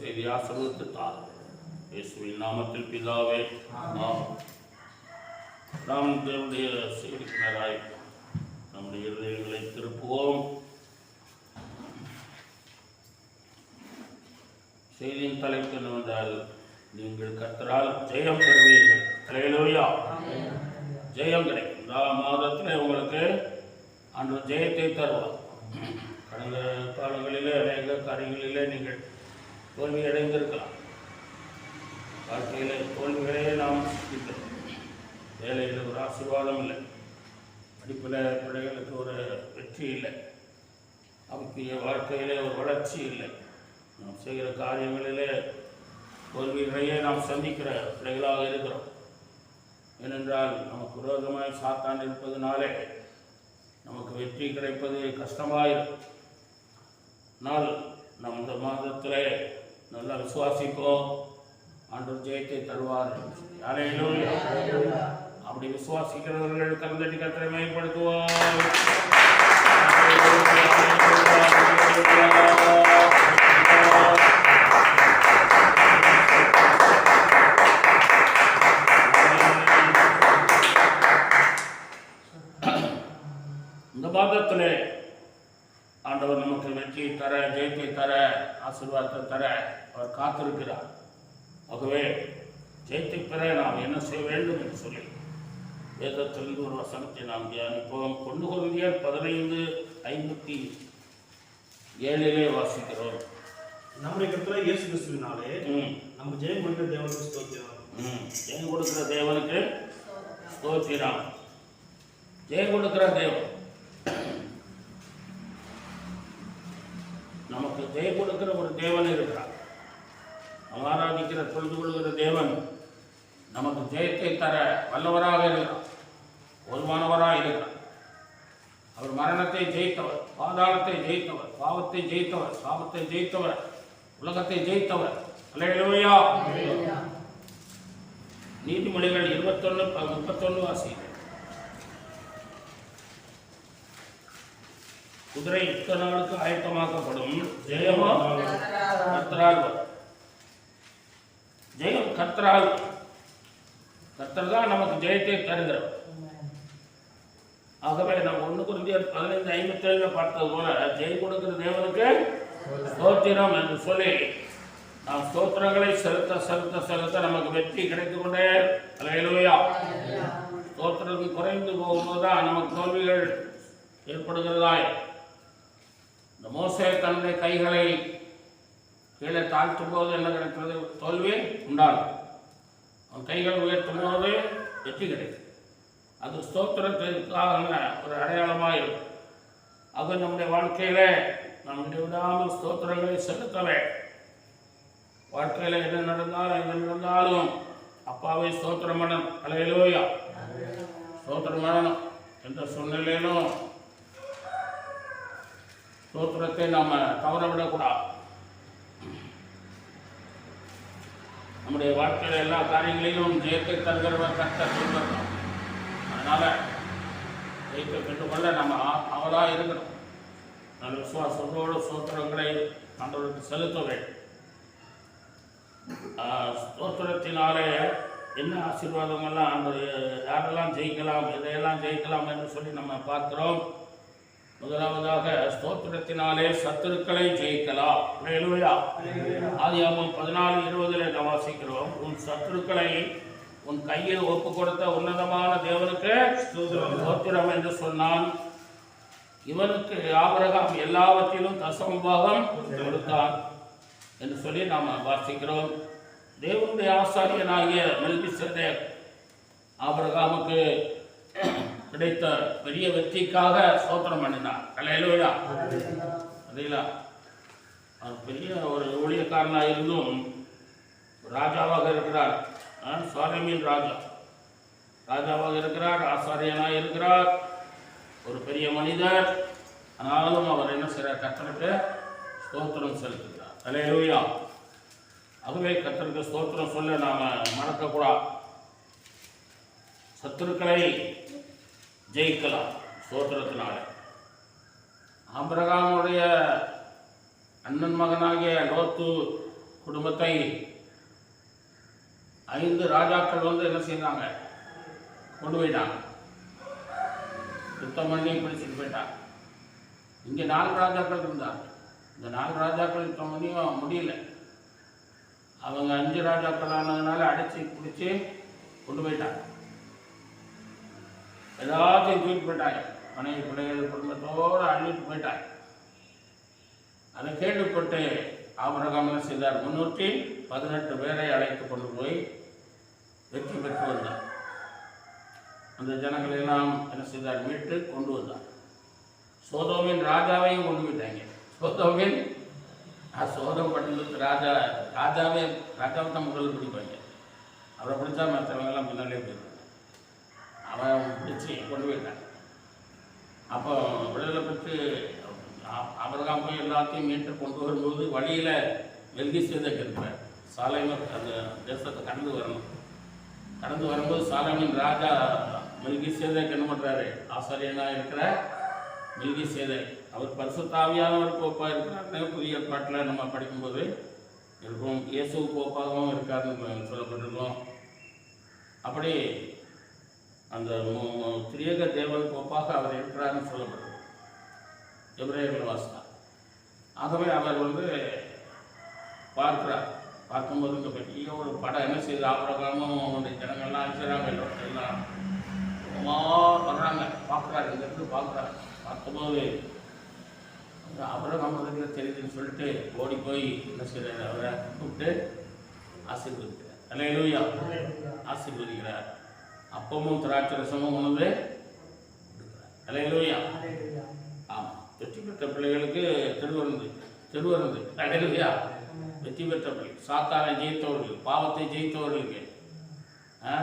செய்தி ஆசீர்வதித்து தார். இயேசுவின் நாமத்தில் பிதாவே ஆமென். நாம் தேவனுடைய செய்தியினராய் நம்முடைய இருதயங்களை திருப்புவோம். செய்தியின் தலைப்பு என்னவென்றால், நீங்கள் கர்த்தரால் ஜெயம் பெறுவீர்கள். அல்லேலூயா. ஜெயம் கிடைக்கும். இந்த மாதத்தில் உங்களுக்கு ஆண்டவர் ஜெயத்தை தருவார். கடந்த காலங்களிலே அநேக காரியங்களிலே நீங்கள் தோல்வி அடைந்திருக்கலாம். வாழ்க்கையில் தோல்விகளே நாம் சிந்திக்கிறோம். வேலையில் ஒரு ஆசீர்வாதம் இல்லை, படிப்பில் பிள்ளைகளுக்கு ஒரு வெற்றி இல்லை, அவருடைய வாழ்க்கையிலே ஒரு வளர்ச்சி இல்லை, நாம் செய்கிற காரியங்களிலே தோல்விகளையே நாம் சந்திக்கிற பிள்ளைகளாக இருக்கிறோம். ஏனென்றால் நமக்கு விரோதமாய் சாத்தான் இருப்பதனாலே நமக்கு வெற்றி கிடைப்பது கஷ்டமாயிருக்கும். ஆனால் நம் இந்த மாதத்தில் நல்லா விசுவாசிப்போம், ஆண்டவர் ஜெயத்தை தருவார். அல்லேலூயா. அப்படி விசுவாசிக்கிறவர்கள் கர்த்தரை கர்த்தரை மகிமைப்படுத்துவார். இந்த மாதத்திலே ஆண்டவர் நமக்கு வெற்றியை தர, ஜெயத்தை தர, ஆசீர்வாதத்தை தர அவர் காத்திருக்கிறார். ஆகவே ஜெயத்தை பெற நாம் என்ன செய்ய வேண்டும் என்று சொல்லி வேதத்திலிருந்து ஒரு வசனத்தை நாம் தியானிப்போம். 1 கொரிந்தியர் 15:57 வாசிக்கிறோம். நம்முடைய கர்த்தராகிய இயேசு கிறிஸ்துவினாலே நமக்கு ஜெயம் கொடுக்கிற தேவனுக்கு ஸ்தோத்திரம். ஜெயம் கொடுக்கிற தேவனுக்கு ஸ்தோத்திரம். ஜெயம் கொடுக்கிற தேவன், நமக்கு ஜெயம் கொடுக்கிற ஒரு தேவன் இருக்கிறார். ஆராதிக்கிற தொழுது கொள்கிற தேவன் நமக்கு ஜெயத்தை தர வல்லவராக இருக்கிறார், ஒருவானவராக இருக்கிறார். அவர் மரணத்தை ஜெயித்தவர், பாதாளத்தை ஜெயித்தவர், பாவத்தை ஜெயித்தவர், சாபத்தை ஜெயித்தவர், உலகத்தை ஜெயித்தவர். அல்லேலூயா. நீதிமொழிகள் 21:31 வாசிக்கிறேன். குதிரை யுத்த நாளுக்கு ஆயத்தமாக்கப்படும், ஜெயமோ கர்த்தரால் வரும். ஜெயம் கர்த்தரால். கர்த்தர் தான் நமக்கு ஜெயத்தை தருகிறவர். ஆகவே நாம் 1 கொரிந்தியர் 15:57 பார்த்தது போல ஜெயம் கொடுக்கிற தேவனுக்கு ஸ்தோத்திரம் என்று சொல்லி நாம் ஸ்தோத்திரங்களை செலுத்த செலுத்த செலுத்த நமக்கு வெற்றி கிடைத்து கொண்டே. அல்லேலூயா. ஸ்தோத்திரம் குறைந்து போகும்போது தான் நமக்கு தோல்விகள் ஏற்படுகிறதாய். இந்த மோசே தன்னுடைய கைகளை கீழே தாழ்த்தும் போது என்ன கிடைக்கிறது? தோல்வி உண்டாகும். அவன் கைகள் உயர்த்தும் போது வெற்றி கிடைக்கும். அது ஸ்தோத்திரத்திற்காக ஒரு அடையாளமாக இருக்கும். அது நம்முடைய வாழ்க்கையில நாம் விடாமல் ஸ்தோத்திரங்களை செலுத்தவே. வாழ்க்கையில் என்ன நடந்தாலும் அப்பாவை ஸ்தோத்திரம் பண்ணணும். அல்லேலூயா. ஸ்தோத்திரம் பண்ணணும். எந்த சூழ்நிலையிலும் ஸ்தோத்திரத்தை நாம் தவறவிடக்கூடாது. நம்முடைய வாழ்க்கையில் எல்லா காரியங்களிலும் ஜெயத்தை தருகிறவர் கர்த்தர் சொல்கிறோம். அதனால் ஜெயத்தை பெற்றுக்கொள்ள நம்ம அவராக இருக்கணும். நல்ல விசுவாசத்தோடு ஸ்தோத்திரங்களை ஆண்டவருக்கு செலுத்த வேண்டும். ஸ்தோத்திரத்தினாலே என்ன ஆசீர்வாதங்கள்லாம் யாரெல்லாம் ஜெயிக்கலாம், இதையெல்லாம் ஜெயிக்கலாம் என்று சொல்லி நம்ம பார்க்கிறோம். முதலாவதாக ஸ்தோத்திரத்தினாலே சத்துருக்களை ஜெயிக்கலாம். அல்லேலூயா. ஆதியாகமம் 14:20 நாம் வாசிக்கிறோம். உன் சத்துருக்களை உன் கையில் ஒப்பு கொடுத்த உன்னதமான தேவனுக்கு ஸ்தோத்திரம் என்று சொன்னான். இவனுக்கு ஆபிரகாம் எல்லாவற்றிலும் தசமபாகம் கொடுத்தான் என்று சொல்லி நாம் வாசிக்கிறோம். தேவனுடைய ஆசாரியனாகிய மெல்கிசேதேக் ஆபிரகாமுக்கு கிடைத்த பெரிய வெற்றிக்காக ஸ்தோத்திரம் பண்ணினார். அல்லேலூயா. அதேலா அவர் பெரிய ஒரு ஊழியக்காரனாக இருந்தும் ராஜாவாக இருக்கிறார். சாலேமின் ராஜாவாக இருக்கிறார், ஆசாரியனாக இருக்கிறார், ஒரு பெரிய மனிதர். ஆனாலும் அவர் என்ன செய்கிறார்? கர்த்தருக்கு ஸ்தோத்திரம் செலுத்துகிறார். அல்லேலூயா. ஆகவே கர்த்தருக்கு ஸ்தோத்திரம் சொல்ல நாம் மறக்கக்கூடாது. சத்துருக்களை ஜெயிக்கலாம் ஸ்தோத்திரத்தினால. ஆபிரகாமுடைய அண்ணன் மகனாகிய லோத்து குடும்பத்தை 5 ராஜாக்கள் வந்து என்ன செய்தாங்க, கொண்டு போயிட்டாங்க. யுத்தம் பண்ணி பிடிச்சிட்டு போயிட்டாங்க. இங்கே 4 ராஜாக்கள் இருந்தாங்க. இந்த 4 ராஜாக்கள் யுத்தம் பண்ணியும் முடியல. அவங்க 5 ராஜாக்கள் ஆனதுனால அடித்து பிடிச்சி கொண்டு போயிட்டாங்க. எல்லாத்தையும் தூக்கிட்டு போயிட்டாங்க. மனைவி பிள்ளைகள் குடும்பத்தோடு அள்ளிட்டு போயிட்டாங்க. அதை கேள்விப்பட்டு ஆபிரகாம் என்ன செய்தார், 318 பேரை அழைத்து கொண்டு போய் வெற்றி பெற்று வந்தார். அந்த ஜனங்களை எல்லாம் என்ன செய்தார், மீட்டு கொண்டு வந்தார். சோதோமின் ராஜாவையும் கொண்டு போயிட்டாங்க. சோதம் பட்டணத்து ராஜாவை தான் முதல்ல பிடிப்பாங்க. அவரை பிடிச்சா மற்றவங்கெல்லாம் முன்னாலே போயிருக்காங்க. அவன் பிடிச்சி கொண்டு போயிட்டாங்க. அப்போ விடுதலை பெற்று ஆபிரகாம் போய் எல்லாத்தையும் மீட்டு கொண்டு வரும்போது வழியில் மெல்கிசேதேக் இருக்கிறார். சாலேமர் அந்த தேசத்தை கடந்து வரும்போது சாலேமின் ராஜா மெல்கிசேதேக் என்ன பண்ணுறாரு, ஆசாரியனாக இருக்கிற மெல்கிசேதேக் அவர் பரிசுத்த ஆவியானவருக்கு ஒப்பாக இருக்கிறார். புதிய ஏற்பாட்டில் நம்ம படிக்கும்போது இருக்கும். இயேசுவுக்கு ஒப்பாகவும் இருக்காருன்னு சொல்லப்பட்டிருக்கோம். அப்படி அந்த திரியேக தேவனுக்கு ஒப்பாக அவர் இருக்கிறாருன்னு சொல்லப்பட்டிருக்கும். எபிரேயர்கள் வாசித்தார். ஆகவே அவர் வந்து பார்க்கிறார். பார்க்கும்போது இங்கே பெரிய ஒரு படம் என்ன செய்யுது, ஆபிரகாமும் அவனுடைய ஜனங்கள்லாம் அனுப்பிச்சாங்க. எல்லாம் வர்றாங்க, பார்க்குறாரு. இங்கேருந்து பார்க்குறாரு. பார்க்கும்போது ஆபிரகாம் தெரியுதுன்னு சொல்லிட்டு ஓடி போய் என்ன செய்கிறார், அவரை கூப்பிட்டு ஆசீர்வதிக்கிறார். அல்லேலூயா, ஆசீர்வதிக்கிறார். அப்பமும் திராட்சரசமும் உணவு கொடுக்கிறார். அல்லேலூயா. ஆமாம், வெற்றி பெற்ற பிள்ளைகளுக்கு திருவருந்து. அல்லேலூயா. வெற்றி பெற்ற பிள்ளை, சாத்தானை ஜெயித்தவர்கள், பாவத்தை ஜெயித்தவர்களுக்கு,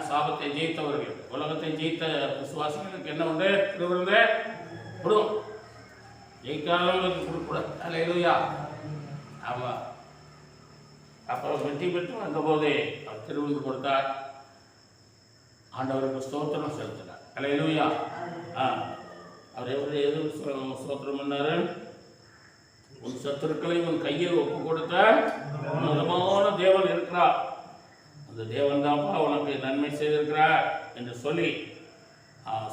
சாபத்தை ஜெயித்தவர்கள், உலகத்தை ஜெயித்த விசுவாசிகளுக்கு என்ன உண்டு, திருவிருந்து கொடும். ஜெயிக்காதவர்களுக்கு கொடுக்கூடாது. அல்லேலூயா. ஆமாம். அப்புறம் வெற்றி பெற்று வந்தபோதே அவர் திருவிருந்து கொடுத்தார். ஆண்டவருக்கு ஸ்தோத்திரம் செலுத்தினார். அல்லேலூயா. அவர் எது ஸ்தோத்திரம் பண்ணாரு, உன் சத்துருக்களை உன் கையில் ஒப்பு கொடுத்த உன்னதமான தேவன் இருக்கிறார். அந்த தேவன் தான்ப்பா உனக்கு நன்மை செய்திருக்கிறார் என்று சொல்லி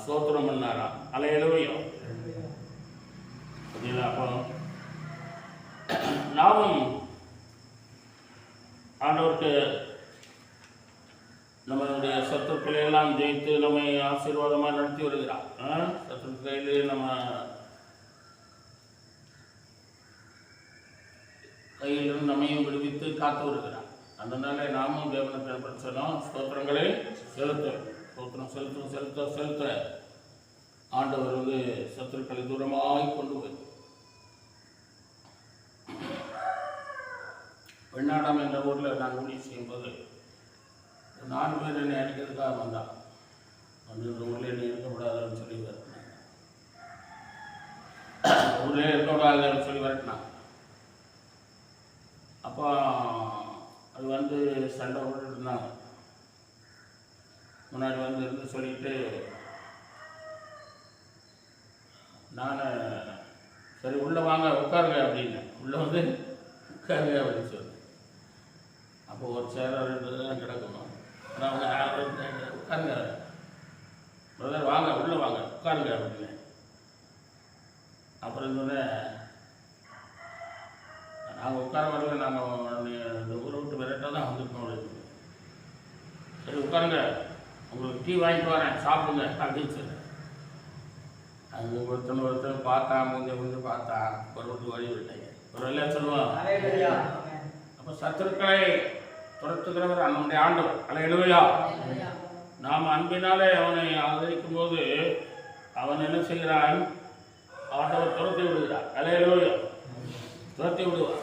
ஸ்தோத்திரம் பண்ணாராம். அல்லேலூயா. அப்போ நாமும் ஆண்டவருக்கு நம்மளுடைய சத்துருக்களை எல்லாம் ஜெயித்து நம்மை ஆசீர்வாதமாக நடத்தி வருகிறார். சத்துருக்களிலே நம்ம கையிலிருந்து நம்மையும் விடுவித்து காத்து வருகிறார். அதனால நாமும் தேவனுக்கு பிரச்சனம் ஸ்தோத்திரங்களை செலுத்த ஆண்டவர் வந்து சத்துருக்களை தூரமாய் கொண்டு போய் வெண்ணாடம் என்ற ஊரில் நான் ஊழியம் செய்யும்போது 4 பேர் என்னை அடிக்கிறதுக்காக வந்தான். வந்து இந்த ஊரில் என்னை இருக்கக்கூடாதுன்னு சொல்லி வரட்டினாங்க. ஊரில் இருக்கக்கூடாதுன்னு சொல்லி வரட்டினாங்க. அப்போ அது வந்து சண்டை போட்டுட்டு இருந்தாங்க. முன்னாடி வந்து இருந்து சொல்லிட்டு நான் சரி உள்ளே வாங்க உட்காருங்க அப்படின்னு உள்ளே வந்து உட்காருங்க அப்படின்னு சொன்னேன். அப்போ ஒரு சேர 2 தான் கிடக்கணும். ஆனால் அவங்க உட்காருங்க பிரதர், வாங்க உள்ளே வாங்க உட்காருங்க அப்படின்னு. அப்புறம் சொன்னேன், நாங்கள் உட்கார வரல, நாங்கள் இந்த ஊரை விட்டு விரட்டாக தான் வந்துருக்கோம் அப்படின்னு. சரி உட்காருங்க, உங்களுக்கு டீ வாங்கிட்டு வரேன் சாப்பிடுங்க அப்படின்னு சொன்னேன். அங்கே ஒருத்தன் பார்த்தான், கொஞ்சம் பார்த்தான், ஒரு விட்டு வழி விட்டாங்க. ஒரு வேலையா சொல்லுவான். அப்போ சத்துருக்களை துரத்துகிறவர் நம்முடைய ஆண்டவர். அல்லேலூயா. நாம் அன்பினாலே அவனை ஆதரிக்கும் போது அவன் என்ன செய்கிறான், ஆண்டவர் துரத்தி விடுகிறார். அல்லேலூயா. துரத்தி விடுவார்.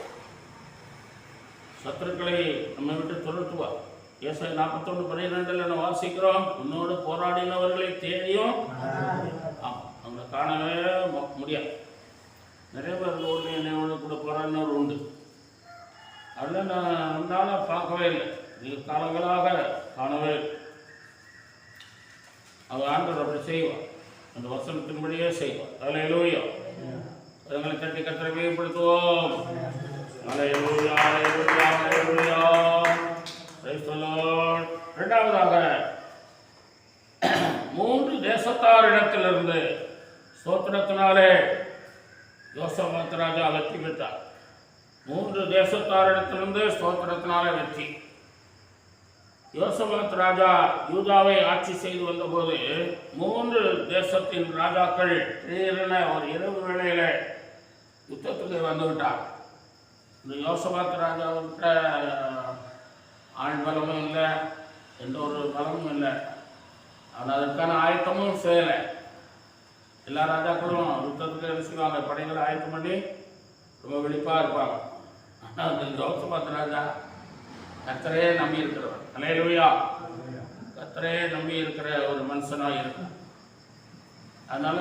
சத்துருக்களை நம்ம விட்டு துரத்துவார். ஏசாயா 41:12 வாசிக்கிறோம், உன்னோடு போராடினவர்களை தேடியும் அவங்க காணவே முடியாது. நிறைய பேர் ஊரில் என்னோட கூட போராடினவர் உண்டு. அதில் நான் முன்னால் பார்க்கவே இல்லை, இது காலங்களாக காணவே இல்லை. அவர் ஆண்டவர் அப்படி செய்வார், அந்த வசனத்தின்படியே செய்வார். அல்லேலூயா. அதுங்களை தட்டி கர்த்தரை மேம்படுத்துவோம். அல்லேலூயா, அல்லேலூயா, அல்லேலூயா. இடத்திலிருந்து ஸ்தோத்திரத்தினாலே யோசபாத் ராஜா வெற்றி பெற்றார். 3 தேசத்தாரிடத்திலிருந்து ஸ்தோத்திரத்தினாலே வெற்றி. யோசபாத் ராஜா யூதாவை ஆட்சி செய்து வந்தபோது 3 தேசத்தின் ராஜாக்கள் திடீரென ஒரு இரவு வேளையில யுத்தத்துக்கு வந்துவிட்டார். இந்த யோசபாத் ராஜாவிட்ட ஆள் பலமும் இல்லை, எந்த ஒரு பலமும் இல்லை, அவன் அதற்கான ஆயத்தமும் செய்யலை. எல்லா ராஜாக்களும் யுத்தத்துக்கு என்ன செய்வாங்க, படைகளை ஆயத்தம் பண்ணி ரொம்ப வெளிப்பாக இருப்பாங்க. ஆனால் அந்த யோசபாத் ராஜா கர்த்தரையே நம்பி இருக்கிறவர். அல்லேலூயா. கர்த்தரையே நம்பி இருக்கிற ஒரு மனுஷனாக இருக்கும். அதனால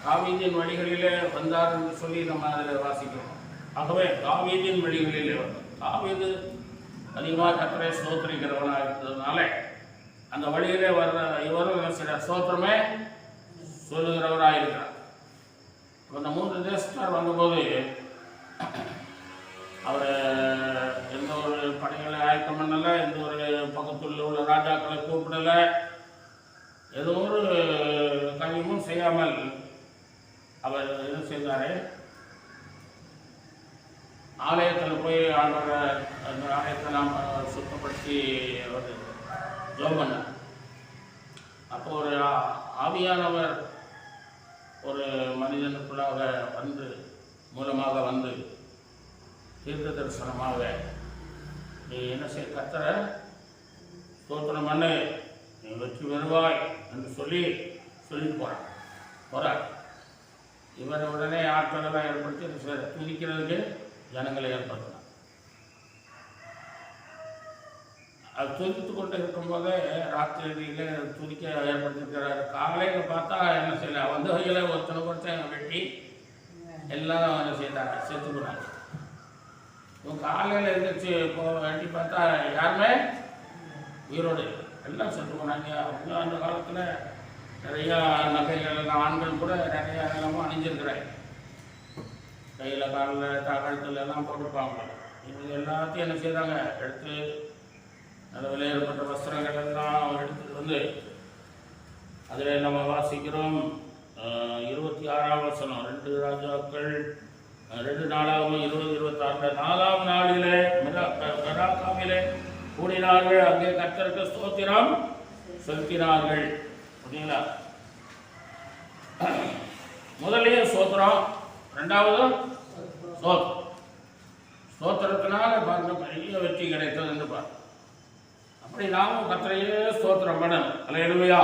தாவீதின் வழிகளிலே வந்தார் என்று சொல்லி நம்ம அதில் வாசிக்கிறோம். ஆகவே தாவீதின் வழிகளிலே வந்தார். தாவீது அதிகமாக கர்த்தரை ஸ்தோத்திரிக்கிறவனாக இருக்கிறதுனால அந்த வழியிலே வர்ற இவரும் சில ஸ்தோத்திரமே சொல்லுகிறவராக இருக்கிறார். அந்த 3 தேசத்தார் வந்தபோது அவர் எந்த ஒரு படைகளை ஆயத்தம் பண்ணலை, எந்த ஒரு பக்கத்தில் உள்ள ராஜாக்களை கூப்பிடலை, ஏதோ ஒரு காரியமும் செய்யாமல் அவர் என்ன செய்தார், ஆலயத்தில் போய் ஆண்டவரை அந்த ஆலயத்தை நாம் சுத்தப்படுத்தி அவர் ஜெபம் பண்ணார். அப்போ ஒரு ஆவியானவர் ஒரு மனிதனுக்குள்ளாக வந்து மூலமாக வந்து தீர்க்க தரிசனமாக நீ என்ன செய்ய கர்த்தரை ஸ்தோத்திரம் பண்ணு, நீ வெற்றி பெறுவாய் என்று சொல்லிட்டு போகிறார். இவரை உடனே ஆட்களெல்லாம் ஏற்படுத்தி துதிக்கிறதுக்கு ஜனங்களை ஏற்படுத்தினார். அது துதித்து கொண்டு இருக்கும்போதே ராத்திரியில் துதிக்க ஏற்படுத்தியிருக்கிறார். காலையில் பார்த்தா என்ன செய்யல, வந்து வகையில் ஒருத்தனை வெட்டி எல்லாம் என்ன செய்தாங்க, செத்து போனாங்க. காலையில் எழுந்திரிச்சு வெட்டி பார்த்தா யாருமே உயிரோடு எல்லாம் செத்து போனாங்க. அவங்க அந்த காலத்தில் நிறையா நகைகள், ஆண்கள் கூட நிறையா நிலமும் அணிஞ்சிருக்கிறாங்க. கையில் காலில் கழுத்தில் எல்லாம் போட்டிருப்பாங்க. இவங்க எல்லாத்தையும் என்ன செய்தாங்க, எடுத்து நல்ல விலையேற்பட்ட வஸ்திரங்கள் எல்லாம் எடுத்துட்டு வந்து அதில் நம்ம வாசிக்கிறோம் 26ஆம் வசனம். 2 ராஜாக்கள் 2 நாளாகவும் 20-26 4ஆம் நாளிலே மெராக்காவிலே கூடினார்கள். அங்கே கர்த்தருக்கு ஸ்தோத்திரம் செலுத்தினார்கள். அப்படிங்களா? முதலையே ஸ்தோத்திரம், 2வது ஸ்தோத்திரத்தினால பாருங்க பெரிய வெற்றி கிடைத்தது என்று பாருங்க. அப்படி நாமும் கர்த்தரையே ஸ்தோத்திரம் பண்ணணும். அல்லேலூயா.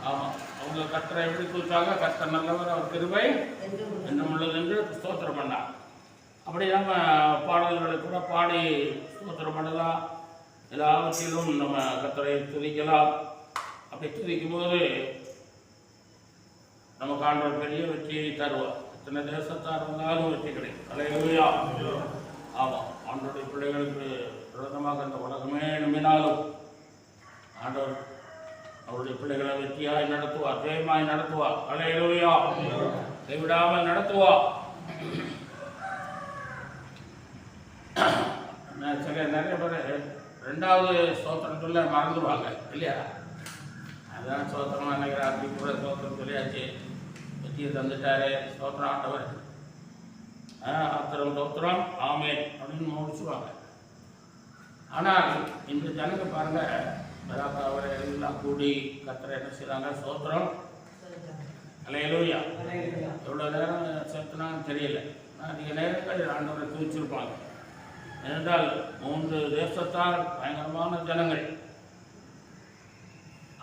ஆமாம், அவங்க கர்த்தரை எப்படி கொடுத்தாங்க, கர்த்தர் நல்லவர், அவர் கிருபை என்னும் உள்ளது என்று ஸ்தோத்திரம் பண்ணார். அப்படி நம்ம பாடல்களை கூட பாடி ஸ்தோத்திரம் பண்ணலாம். எல்லாவற்றிலும் நம்ம கர்த்தரை துதிக்கலாம். அப்படி துதிக்கும் போது நமக்கு ஆண்டவர் பெரிய வெற்றியை தருவார். எத்தனை தேசத்தார் இருந்தாலும் வெற்றி கிடைக்கும். அல்லேலூயா. ஆமாம், ஆண்டவருடைய பிள்ளைகளுக்கு விரோதமாக இந்த உலகமே நம்பினாலும் ஆண்டவர் அவருடைய பிள்ளைகளை வெற்றியாய் நடத்துவார், ஜெயமாய் நடத்துவார். அல்லேலூயா. கைவிடாமல் நடத்துவார். நிறைய பேர் 2வது ஸ்தோத்திரம் சொல்ல மறந்துடுவாங்க இல்லையா? அதுதான் ஸ்தோத்திரம். அன்னைக்கு ராத்திரி கூட ஸ்தோத்திரம் சொல்லியாச்சு, வெற்றியை தந்துட்டாரு, ஸ்தோத்திரம் ஆண்டவர், ஆத்திரம் ஸ்தோத்திரம் ஆமென் அப்படின்னு முடிச்சுவாங்க. ஆனால் இந்த ஜனங்க பாருங்க, அவரை எல்லாம் கூடி கர்த்தரை என்ன செய்கிறாங்க, ஸ்தோத்திரம். அல்லேலூயா. எவ்வளோ நேரம் சேர்த்துனான்னு தெரியல, அதிக நேரங்கள் ஆண்டவரை துதிச்சிருப்பாங்க. ஏனென்றால் 3 தேசத்தால் பயங்கரமான ஜனங்கள்,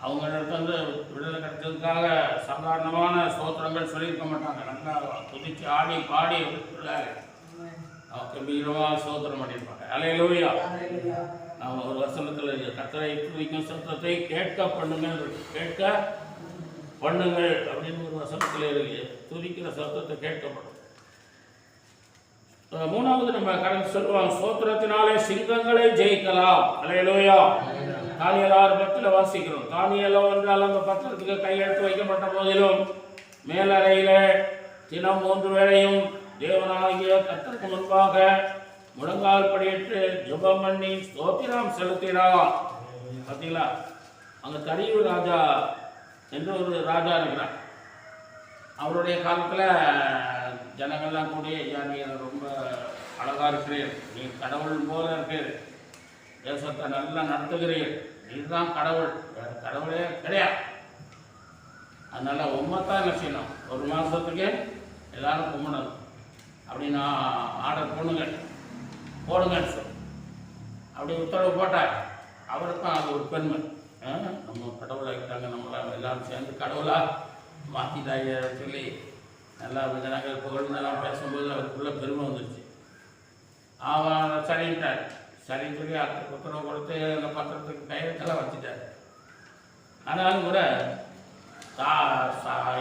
அவங்களிடத்து விடுதலை கிடைச்சதுக்காக சாதாரணமான ஸ்தோத்திரங்கள் சொல்லியிருக்க மாட்டாங்க. நல்லா துதிச்சு ஆடி பாடி கம்பீரமாக ஸ்தோத்திரம் பண்ணியிருப்பாங்க. அல்லேலூயா. நாம் ஒரு வசனத்தில் கர்த்தரை துதிக்கும் சத்தத்தை கேட்க பண்ணுங்கள் அப்படின்னு ஒரு வசனத்தில் இருக்கு. துதிக்கிற சத்தத்தை கேட்கப்படும். 3வது நம்ம கடந்து சொல்லுவாங்க, ஸ்தோத்திரத்தினாலே சிங்கங்களை ஜெயிக்கலாம். அல்லேலூயா. தானியேல் 6:10 வாசிக்கிறோம். தானியேலோ என்றால் அந்த பத்திரத்துக்கு கையெழுத்து வைக்கப்பட்ட போதிலும் மேலறையில தினம் 3 வேளையும் தேவனாகிய கர்த்தருக்கு முன்பாக முழங்கால் படியிட்டு ஜெபம் பண்ணி ஸ்தோத்திரம் செலுத்தினார். பார்த்தீங்களா? அங்கே தரியு ராஜா என்று ஒரு ராஜா இருக்கிறார். அவருடைய காலத்தில் ஜனங்கள்லாம் கூடி, ஐயா நீ ரொம்ப அழகாக இருக்கிறீர், நீ கடவுள் போல இருக்கிறீர், தேசத்தை நல்லா நடத்துகிறீர், இதுதான் கடவுள், வேறு கடவுளே கிடையாது. அதனால் உண்மைத்தான் என்ன செய்யணும், ஒரு மாதத்துக்கு எல்லாரும் கும்பிடணும் அப்படின்னு ஆர்டர் போடுங்கன்னு சொல்லி அப்படி உத்தரவு போட்டார். அவருக்கும் அது ஒரு பெருமை, நம்ம கடவுளை இருக்காங்க, நம்மளை எல்லாரும் சேர்ந்து கடவுளாக மாற்றிட்டாங்க சொல்லி நல்லா ஜனங்க புகழ்ந்தெல்லாம் பேசும்போது அவருக்குள்ள பெருமை வந்துடுச்சு. அவன் சரின்ட்டார். சரின்னு சொல்லி அடுத்த உத்தரவு கொடுத்து அந்த பத்திரத்துக்கு கையெழுத்தெல்லாம் வச்சுட்டார். ஆனாலும் கூட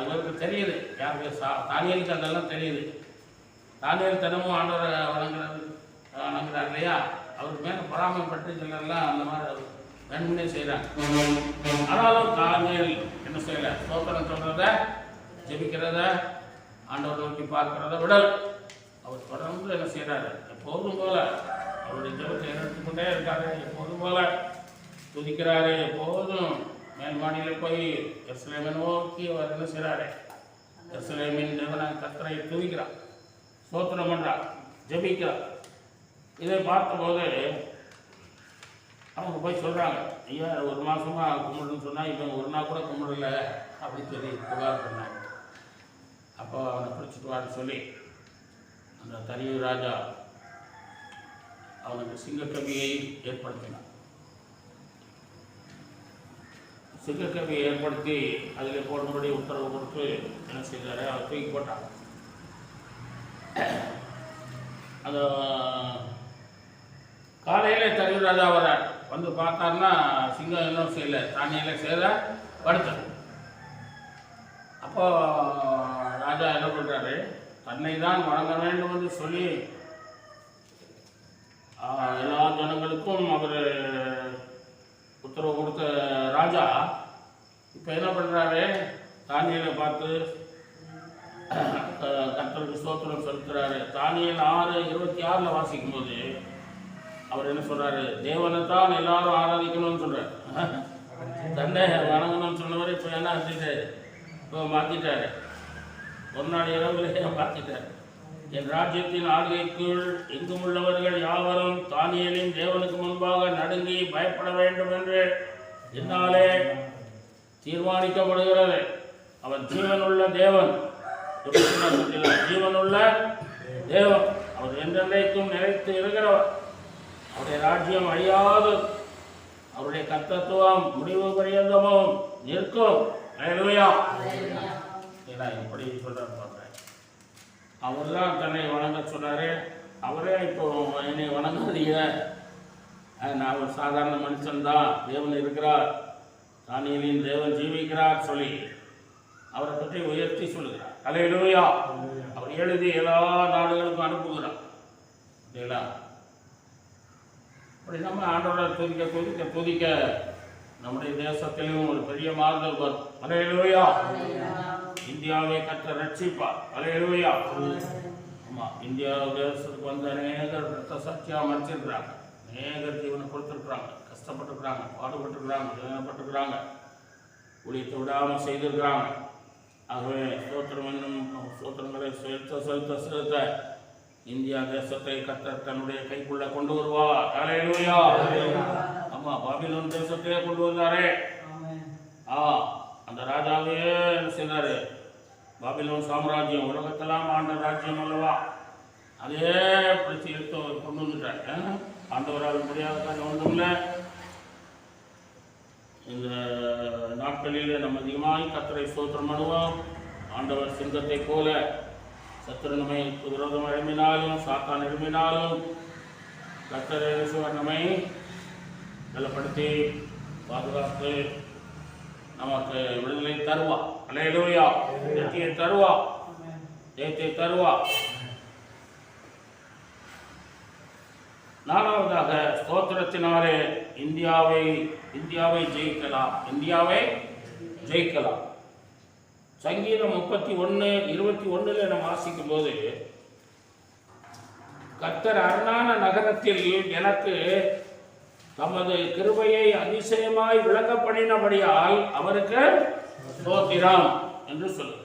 இவருக்கு தெரியுது, யாருக்கு தானியலுக்கு அதெல்லாம் தெரியுது. தானியல் தினமும் ஆண்டவரை வணங்குறார் இல்லையா, அவருக்கு மேலே பராமரிப்பட்டு சிலர்லாம் அந்த மாதிரி வேணும்னே செய்கிறாங்க. ஆனாலும் தானியல் என்ன செய்யலை, ஸ்தோத்திரம் சொல்கிறத, ஜெபிக்கிறத, ஆண்டவரை நோக்கி பார்க்கிறத விடல். அவர் தொடர்ந்து என்ன செய்கிறாரு, எப்போதும் போல அவருடைய ஜெபத்தை எடுத்துக்கொண்டே இருக்காரு, எப்போதும் போல துதிக்கிறாரு. எப்போதும் மேல் மாடியில் போய் எருசலேமை நோக்கி அவர் என்ன செய்கிறாரு, எருசலேமின் தேவனை கர்த்தரை துதிக்கிறார், ஸ்தோத்திரம் பண்ணுறார், ஜெபிக்கிறார். இதை பார்த்தபோது அவங்க போய் சொல்கிறாங்க, ஐயா ஒரு மாதமாக கும்பிடுன்னு சொன்னால் இவன் ஒரு நாள் கூட கும்பிடல அப்படின்னு சொல்லி புகார் பண்ணாங்க. அப்போ அவனை பிடிச்சிட்டு வான்னு சொல்லி அந்த தரியு ராஜா அவனுக்கு சிங்கக்கவியை ஏற்படுத்தினான். சிங்கக்கவியை ஏற்படுத்தி அதில் போடும்படி உத்தரவு கொடுத்து என்ன செய்தார், அவர் தூக்கி போட்டான். அந்த காலையில் தரியு ராஜா வரார், வந்து பார்த்தாருன்னா சிங்கம் இன்னும் செய்யலை, தானியில் செய்த படுத்தார். அப்போ ராஜா என்ன பண்ணுறாரு, தன்னை தான் வணங்க வேண்டும் என்று சொல்லி எல்லா ஜனங்களுக்கும் அவர் உத்தரவு கொடுத்த ராஜா இப்போ என்ன பண்ணுறாரு, தானியலை பார்த்து கர்த்தருக்கு ஸ்தோத்திரம் செலுத்துறாரு. தானியல் 6:26 வாசிக்கும் போது அவர் என்ன சொல்றாரு, தேவனை தான் எல்லாரும் ஆராதிக்கணும்னு சொல்றாரு. தன்னை வணங்கணும்னு சொன்னவர் இப்போ என்ன செஞ்சிட்டாரு, இப்போ மாற்றிட்டாரு, ஒரு நாள் இரவுலேயே மாற்றிட்டார். என் ராஜ்யத்தின் ஆளுகைக்குள் எங்கும் உள்ளவர்கள் யாவரும் தானியலின் தேவனுக்கு முன்பாக நடுங்கி பயப்பட வேண்டும் என்று என்னாலே தீர்மானிக்கப்படுகிறது. அவர் ஜீவனுள்ள தேவன், ஜீவனுள்ள தேவன், அவர் என்றென்றைக்கும் நிலைத்து இருக்கிறவர், அவருடைய ராஜ்யம் அழியாது, அவருடைய கர்த்தத்துவம் முடிவு பரியந்தமும் நிற்கும். அல்லேலூயா. இப்படி சொல்றாரு பார்க்குறேன். அவர் தான் தன்னை வணங்க சொன்னார். அவரே இப்போ என்னை வணங்காதீங்க, நான் ஒரு சாதாரண மனுஷன்தான், தேவன் இருக்கிறார், தானியலின் தேவன் ஜீவிக்கிறார் சொல்லி அவரை பற்றி உயர்த்தி சொல்லுகிறார். அல்லேலூயா. அவர் எழுதி எல்லா நாடுகளுக்கும் அனுப்புகிறார் இல்லைங்களா. அப்படி நம்ம ஆண்டவரை துதிக்க துதிக்க துதிக்க நம்முடைய தேசத்திலும் ஒரு பெரிய மாறுதல் வரும். அல்லேலூயா. இந்தியாவை கர்த்தர் ரட்சிப்பார். அல்லேலூயா. ஆமாம், இந்தியா தேசத்துக்கு வந்து அநேகர் ரத்த சாட்சியாக மறைச்சிருக்கிறாங்க, அநேகர் ஜீவனை கொடுத்துருக்குறாங்க, கஷ்டப்பட்டுருக்குறாங்க, பாடுபட்டுருக்குறாங்க, வேதனைப்பட்டுருக்குறாங்க, ஊழியத்தை விடாமல் செய்திருக்கிறாங்க. ஆகவே ஸ்தோத்திரம் என்னும் ஸ்தோத்திரங்களை செலுத்த இந்தியா தேசத்தை கர்த்தர் தன்னுடைய கைக்குள்ள கொண்டு வருவார். அல்லேலூயா. ஆமா, பாபிலோன் தேசத்தையே கொண்டு வந்தாரே, அந்த ராஜாவே என்ன செய்தாரு, பாபிலோன் சாம்ராஜ்யம் உலகத்தெல்லாம் ஆண்ட ராஜ்யம் அல்லவா, அதே பிடிச்சி எடுத்து கொண்டு வந்துட்டார். ஆண்டவரால் முடியாத காரியம் ஒன்றுமில்லை. இந்த நாட்களில் நம்ம அதிகமாக கர்த்தரை ஸ்தோத்திரம் பண்ணுவோம். ஆண்டவர் சிங்கத்தை போல சத்துரு நம்மை விரோதம் எழுப்பினாலும் சாத்தான் எழுப்பினாலும் கர்த்தர் நம்மை பலப்படுத்தி பாதுகாத்து நமக்கு விடுதலை தருவா. அல்லேலூயா. வெற்றியை தருவா, ஜெயத்தை தருவா. நாலாவதாக ஸ்தோத்திரத்தினாலே இந்தியாவை ஜெயிக்கலாம். இந்தியாவை ஜெயிக்கலாம். சங்கீதம் 31:21 நம்ம வாசிக்கும் போது, கர்த்தர் அரணான நகரத்தில் எனக்கு தமது கிருபையை அதிசயமாய் விளங்க பண்ணினபடியால் அவருக்கு ஸ்தோத்திரம் என்று சொல்லு.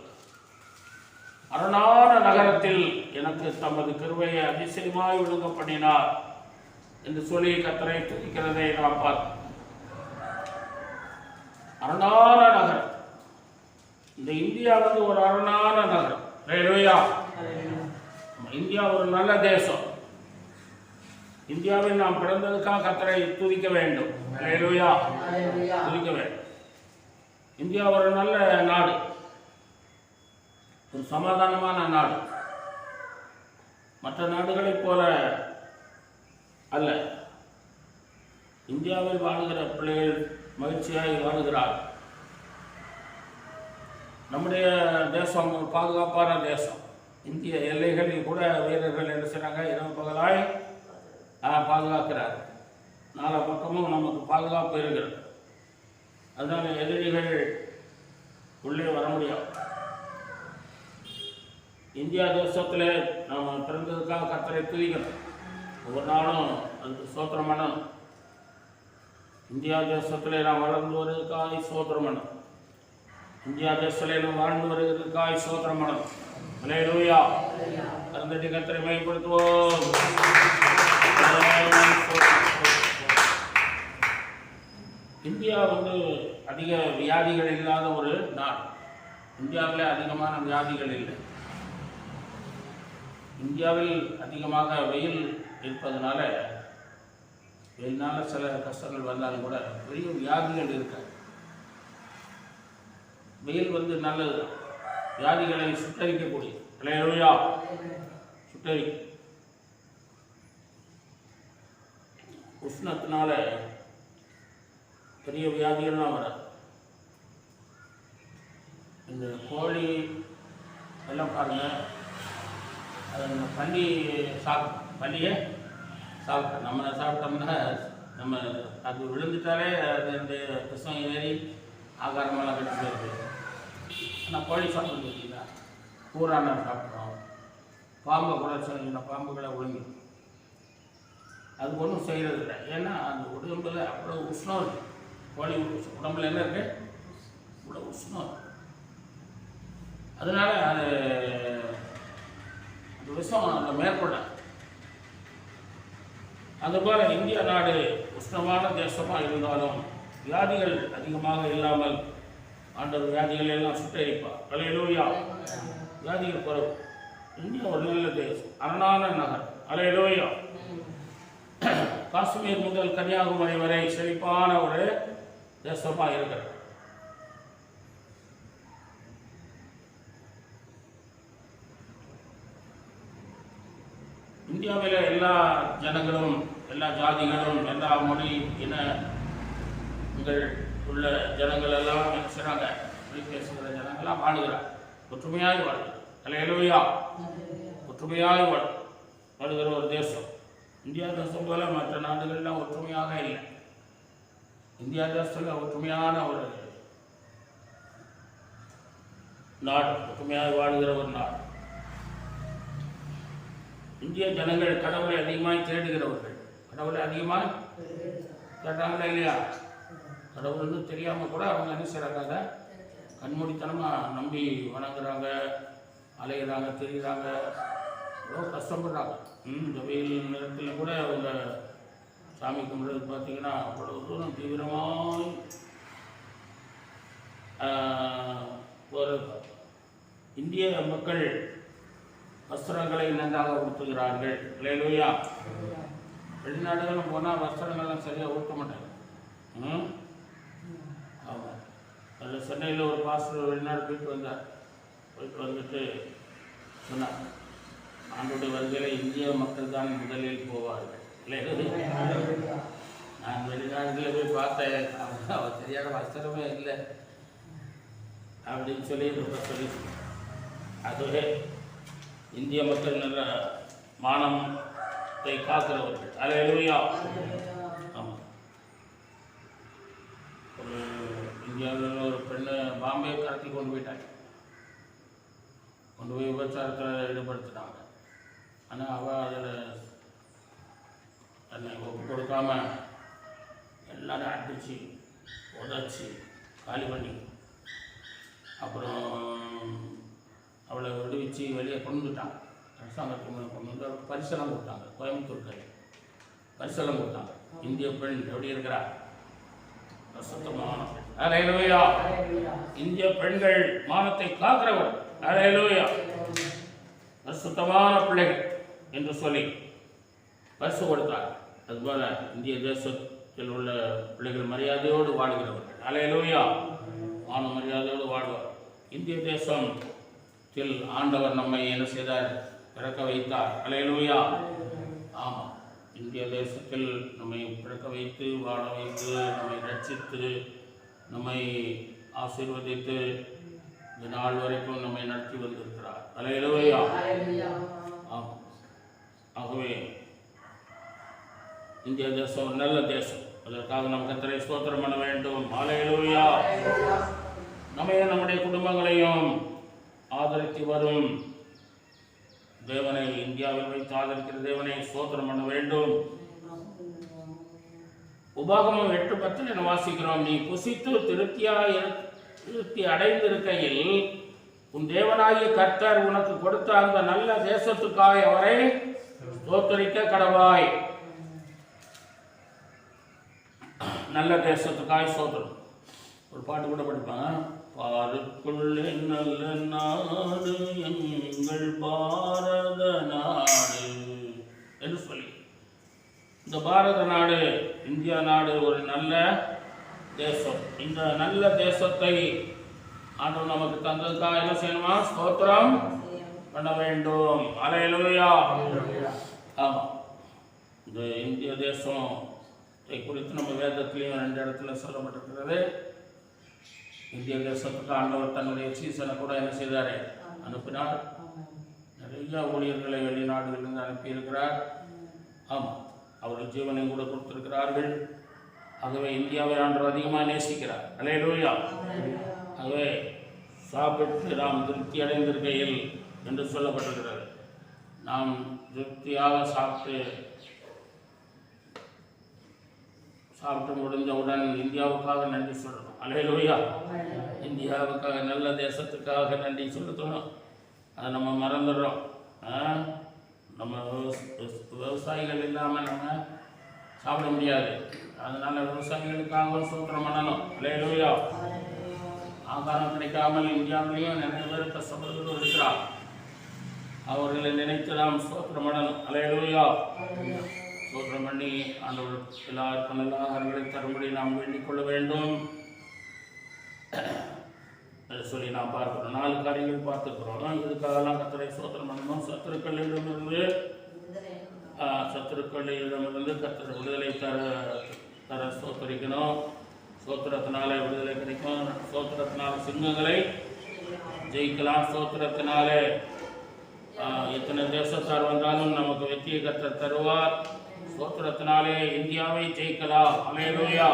அரணான நகரத்தில் எனக்கு தமது கிருபையை அதிசயமாய் விளங்க பண்ணினார் என்று சொல்லி கர்த்தரை துதிக்கிறதை நாம் பார்க்கிறோம். அரணான நகரம். இந்த இந்தியா வந்து ஒரு அரணான நகரம். ஹல்லேலூயா. இந்தியா ஒரு நல்ல தேசம். இந்தியாவில் நாம் பிறந்ததுக்காக கர்த்தரை துதிக்க வேண்டும். ஹல்லேலூயா. துதிக்க வேண்டும். இந்தியா ஒரு நல்ல நாடு, ஒரு சமாதானமான நாடு. மற்ற நாடுகளைப் போல அல்ல. இந்தியாவில் வாழுகிற பிள்ளைகள் மகிழ்ச்சியாக வாழுகிறார். நம்முடைய தேசம் ஒரு பாதுகாப்பான தேசம். இந்திய எல்லைகளில் கூட வீரர்கள் என்ன செய்கிறாங்க, இரவு பகலாய் பாதுகாக்கிறார். நாலா பக்கமும் நமக்கு பாதுகாப்பு இருக்கிறது. அதனால் எதிரிகள் உள்ளே வர முடியாது. இந்தியா தேசத்தில் நாம் பிறந்ததுக்காக கர்த்தரை துதிக்கணும். ஒவ்வொரு நாளும் அதுக்கு ஸ்தோத்திரம் பண்ணணும். இந்தியா தேசத்தில் நாம் வளர்ந்து வருவதற்காக ஸ்தோத்திரம் பண்ணணும். இந்தியா தேசத்தில் நாம் வாழ்ந்து வருவதற்காக ஸ்தோத்திரம் பண்ணணும். ஹல்லேலூயா. கர்த்தரை கர்த்தரை மகிமைப்படுத்துவோம். இந்தியா வந்து அதிக வியாதிகள் இல்லாத ஒரு நாடு. இந்தியாவில் அதிகமான வியாதிகள் இல்லை. இந்தியாவில் அதிகமாக வெயில் இருப்பதனால வெயில்னால சில கஷ்டங்கள் வந்தாலும் கூட பெரிய வியாதிகள் இருக்காது. வெயில் வந்து நல்லது, வியாதிகளை சுட்டரிக்கக்கூடிய. ஹல்லேலூயா. சுட்டரிக்க. உஷ்ணத்தினால பெரிய வியாதிகள்லாம் வராது. இந்த கோழி எல்லாம் பாருங்கள், அது நம்ம பள்ளி பள்ளியை சாப்பிட்டோம். நம்ம சாப்பிட்டோம்னா நம்ம அது விழுந்துட்டாலே அது அந்த விஷம் ஏறி ஆகாரமெல்லாம் கட்டி போயிருக்கு. ஆனால் கோழி சாப்பிட்டு பார்த்தீங்களா, பூரான சாப்பிட்றோம். பாம்பை கூட சொன்னீங்கன்னா பாம்புகளை விழுங்கிடும். அது ஒன்றும் செய்கிறது இல்லை. ஏன்னா அந்த உடம்புல அவ்வளோ உஷ்ணம் இருக்குது. கோழி உடம்புல என்ன இருக்குது, இவ்வளோ உஷ்ணம் இருக்குது. அதனால் அது அந்த விஷம் அந்த மேற்கொள்ள. அதுபோல் இந்திய நாடு உஷ்ணமான தேசமாக இருந்தாலும் வியாதிகள் அதிகமாக இல்லாமல் ஆண்டவர் வியாதிகள் எல்லாம் சுட்டரிப்பார். ஹல்லேலூயா. வியாதிகள் குறைவு. இந்தியா ஒரு நல்ல தேசம், அரணான நகர். ஹல்லேலூயா. காஷ்மீர் முதல் கன்னியாகுமரி வரை செழிப்பான ஒரு தேசமாக இருக்கிறது. இந்தியாவில் எல்லா ஜனங்களும், எல்லா ஜாதிகளும், எல்லா மொழி இனங்கள் உள்ள ஜனங்கள் எல்லாம் என்ன செய்கிறாங்க, மொழி பேசுகிற ஜனங்கள்லாம் வாழுகிறார். ஒற்றுமையாக வாழ்கிறார். ஹல்லேலூயா. ஒற்றுமையாக வாழுகிற ஒரு தேசம். இந்தியா தேசம் போல மற்ற நாடுகள்லாம் ஒற்றுமையாக இல்லை. இந்தியா தேசத்தில் ஒற்றுமையான ஒரு நாடு, ஒற்றுமையாக வாழ்கிற ஒரு நாடு. இந்திய ஜனங்கள் கடவுளை அதிகமாக தேடுகிறவர்கள். கடவுளை அதிகமாக தேடுறாங்களா இல்லையா? கடவுள்னு தெரியாமல் கூட அவங்க என்ன செய்கிறாங்க, கண்மூடித்தனமாக நம்பி வணங்குறாங்க, அலைகிறாங்க, தெரிகிறாங்க, எவ்வளோ கஷ்டப்படுறாங்க. இந்த வெயில் நேரத்தில் கூட அவங்க சாமி கும்பிட்றது பார்த்தீங்கன்னா அவ்வளோ தூரம் தீவிரமாக ஒரு இந்திய மக்கள் வஸ்திரங்களை நன்றாக உடுத்துகிறார்கள். ஹல்லேலூயா. வெளிநாடுகளும் போனால் வஸ்திரங்கள்லாம் சரியாக ஊட்ட மாட்டாங்க. ஆமாம். அதில் சென்னையில் ஒரு பாஸ்டர் வெளிநாடு போயிட்டு வந்துட்டு சொன்னார், ஆண்டோடைய வருகையில் இந்திய மக்கள் தான் முதலில் போவார்கள். நான் வெளிநாடுகளில் போய் பார்த்தேன், அவர் சரியான வஸ்திரமே இல்லை அப்படின்னு சொல்லி அதுவே இந்திய மக்கள் நல்ல மானத்தை காக்கிறவர்கள். ஹல்லேலூயா. ஆமாம். ஒரு இந்தியாவில் ஒரு பெண்ணை பாம்பே கடத்தி கொண்டு போயிட்டாங்க. கொண்டு போய் விபச்சாரத்தில் ஈடுபடுத்தினாங்க. ஆனால் அவள் அதில் தன்னை ஒப்பு கொடுக்காம எல்லாரும் அடித்து உதச்சி காலி பண்ணி அப்புறம் அவளை விடுவிச்சு வெளியே கொண்டு வந்துட்டாங்க. அரசாங்கத்துக்கு கொண்டு வந்து அவளுக்கு பரிசெல்லாம் கொடுத்தாங்க. கோயம்புத்தூர் கரை பரிசெல்லாம் கொடுத்தாங்க. இந்திய பெண் எப்படி இருக்கிறார்? சுத்தமான அல்லேலூயா. இந்திய பெண்கள் மானத்தை காக்கிறவர். அல்லேலூயா. சுத்தமான பிள்ளைகள் என்று சொல்லி பரிசு கொடுத்தார். அதுபோல இந்திய தேசத்தில் உள்ள பிள்ளைகள் மரியாதையோடு வாழ்கிறவர்கள். அல்லேலூயா. மான மரியாதையோடு வாழ்வார். இந்திய தேசத்தில் ஆண்டவர் நம்மை என்ன செய்தார்? பிறக்க வைத்தார். அல்லேலூயா. ஆமாம், இந்திய தேசத்தில் நம்மை பிறக்க வைத்து வாழ வைத்து நம்மை ரட்சித்து நம்மை ஆசீர்வதித்து இந்த நாள் வரைக்கும் நம்மை நடத்தி வந்திருக்கிறார். அல்லேலூயா. ஆமாம். ஆகவே இந்திய தேசம் ஒரு நல்ல தேசம். அதற்காக நாம் கர்த்தரை ஸ்தோத்திரம் பண்ண வேண்டும். அல்லேலூயா. நம்மையும் நம்முடைய குடும்பங்களையும் ஆதரித்து வரும் தேவனை, இந்தியாவில் வைத்து ஆதரிக்கிற தேவனை ஸ்தோத்திரம் பண்ண வேண்டும். உபாகமம் 8:10 என வாசிக்கிறோம். நீ புசித்து திருப்தி அடைந்திருக்கையில் உன் தேவனாகிய கர்த்தர் உனக்கு கொடுத்த அந்த நல்ல தேசத்துக்காய் அவரை ஸ்தோத்தரிக்க கடவாய். நல்ல தேசத்துக்காய் ஸ்தோத்திரம். ஒரு பாட்டு கூட படிப்பாங்க. பாருக்குள்ளே நல்ல நாடு எங்கள் பாரத நாடு என்று சொல்லி, இந்த பாரத நாடு, இந்தியா நாடு ஒரு நல்ல தேசம். இந்த நல்ல தேசத்தை ஆண்டவர் நமக்கு தந்ததுக்காக என்ன செய்யணுமா? ஸ்தோத்திரம் பண்ண வேண்டும். அல்லேலூயா. ஆமாம், இந்த இந்திய தேசத்தை குறித்து நம்ம வேதத்திலையும் 2 இடத்துல சொல்லப்பட்டிருக்கிறது. இந்திய தேசத்துக்கு ஆண்டவர் தன்னுடைய சீசனை கூட என்ன செய்தார்? அனுப்பினார். நிறைய ஊழியர்களை வெளிநாடுகளிலிருந்து அனுப்பியிருக்கிறார். ஆமாம், அவர்கள் ஜீவனை கூட கொடுத்திருக்கிறார்கள். ஆகவே இந்தியாவை ஆண்டவர் அதிகமாக நேசிக்கிறார். அல்லேலூயா. ஆகவே சாப்பிட்டு நாம் திருப்தி அடைந்திருக்கையில் என்று சொல்லப்பட்டிருக்கிறது. நாம் திருப்தியாக சாப்பிட்டு முடிந்தவுடன் இந்தியாவுக்காக நன்றி சொல்லணும். அல்லேலூயா. இந்தியாவுக்காக, நல்ல தேசத்துக்காக நன்றி சொல்லணும். அதை நம்ம மறந்துடுறோம். நம்ம விவசாயிகள் இல்லாமல் நம்ம சாப்பிட முடியாது. அதனால் விவசாயிகளுக்காக ஸ்தோத்திரம் பண்ணணும். அல்லேலூயா. ஆகாரம் கிடைக்காமல் இந்தியாவிலையும் நிறைய பேர் கஷ்டப்படுவது இருக்கிறார். அவர்களை நினைத்து நாம் ஸ்தோத்திரம் பண்ணணும். அல்லேலூயா. ஸ்தோத்திரம் பண்ணி ஆண்டவர் எல்லாருக்கும் நல்ல ஆகாரங்களை தரும்படி நாம் வேண்டிக் கொள்ள வேண்டும் சொல்லி நாம் பார்க்கிறோம். 4 காரியங்கள் பார்த்துக்கிறோம். இதுக்காகலாம் கர்த்தரை ஸ்தோத்திரம் பண்ணணும். சத்துருக்களிடமிருந்து கர்த்தர் விடுதலை தர ஸ்தோத்திரிக்கணும். ஸ்தோத்திரத்தினால விடுதலை கிடைக்கும். ஸ்தோத்திரத்தினால சிங்கங்களை ஜெயிக்கலாம். ஸ்தோத்திரத்தினால எத்தனை தேசத்தார் வந்தாலும் நமக்கு வெற்றியை கர்த்தர் தருவார். ஸ்தோத்திரத்தினாலே இந்தியாவை ஜெயிக்கலாம். அல்லேலூயா.